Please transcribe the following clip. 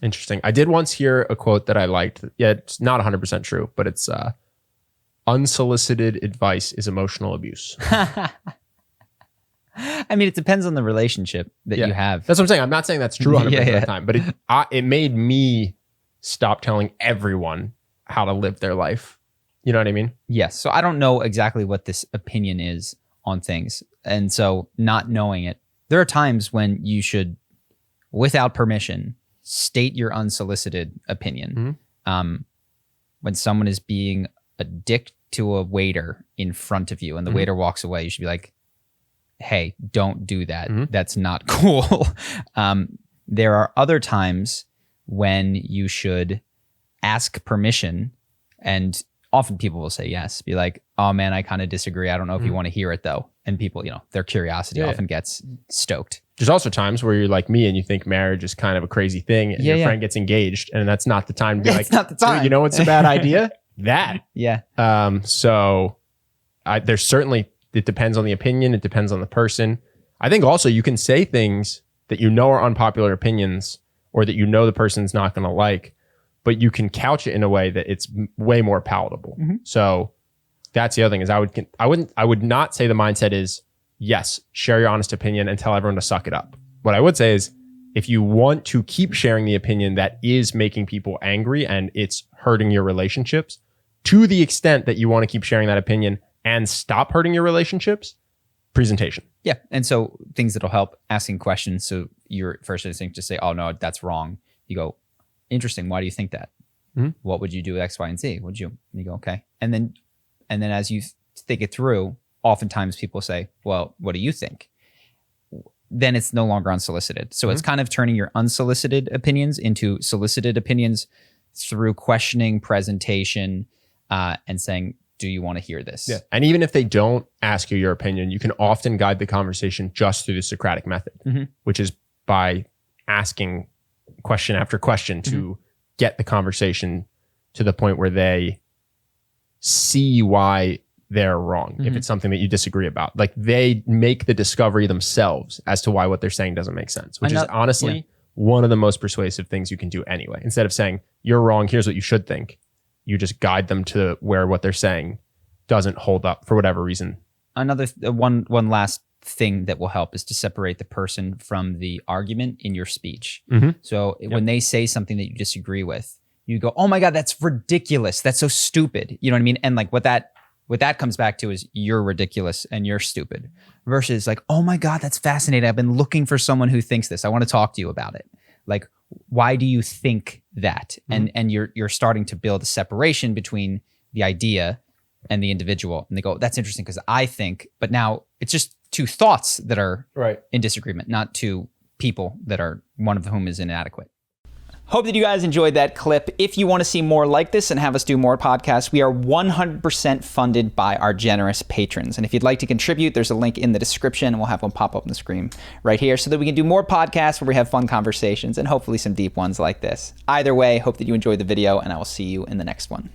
Interesting. I did once hear a quote that I liked. Yeah, it's not 100% true, but it's unsolicited advice is emotional abuse. I mean, it depends on the relationship that you have. That's what I'm saying. I'm not saying that's true 100% of the time, but it made me stop telling everyone how to live their life. You know what I mean? Yes. So I don't know exactly what this opinion is on things. And so not knowing it, there are times when you should, without permission, state your unsolicited opinion. When someone is being a dick to a waiter in front of you and the waiter walks away, you should be like, hey, don't do that. That's not cool. There are other times when you should ask permission, and often people will say yes. Be like, oh man, I kind of disagree. I don't know if you want to hear it though. And people, their curiosity often gets stoked. There's also times where you're like me and you think marriage is kind of a crazy thing and your friend gets engaged and that's not the time to be like, not the time. You know what's a bad idea? That. Yeah. So there's certainly, it depends on the opinion. It depends on the person. I think also you can say things that you know are unpopular opinions or that you know the person's not going to like, but you can couch it in a way that it's way more palatable. So that's the other thing is I would not say the mindset is, yes, share your honest opinion and tell everyone to suck it up. What I would say is if you want to keep sharing the opinion that is making people angry and it's hurting your relationships, to the extent that you want to keep sharing that opinion and stop hurting your relationships, presentation. Yeah. And so things that'll help, asking questions. So your first instinct to say, oh no, that's wrong. You go, interesting. Why do you think that? What would you do with X, Y, and Z? Would you? And you go, okay. And then as you think it through, oftentimes people say, well, what do you think? Then it's no longer unsolicited. So it's kind of turning your unsolicited opinions into solicited opinions through questioning, presentation, and saying, do you want to hear this? Yeah. And even if they don't ask you your opinion, you can often guide the conversation just through the Socratic method, which is by asking question after question to get the conversation to the point where they see why they're wrong. If it's something that you disagree about, like they make the discovery themselves as to why what they're saying doesn't make sense, which is honestly one of the most persuasive things you can do anyway. Instead of saying you're wrong, here's what you should think, you just guide them to where what they're saying doesn't hold up for whatever reason. Another one last thing that will help is to separate the person from the argument in your speech. So when they say something that you disagree with, you go, oh my God, that's ridiculous. That's so stupid. You know what I mean? And like what that comes back to is you're ridiculous and you're stupid versus like, oh my God, that's fascinating. I've been looking for someone who thinks this. I want to talk to you about it. Like, why do you think that? And you're starting to build a separation between the idea and the individual. And they go, that's interesting because I think, but now it's just two thoughts that are in disagreement, not two people that are one of whom is inadequate. Hope that you guys enjoyed that clip. If you want to see more like this and have us do more podcasts, we are 100% funded by our generous patrons. And if you'd like to contribute, there's a link in the description and we'll have one pop up on the screen right here so that we can do more podcasts where we have fun conversations and hopefully some deep ones like this. Either way, hope that you enjoyed the video and I will see you in the next one.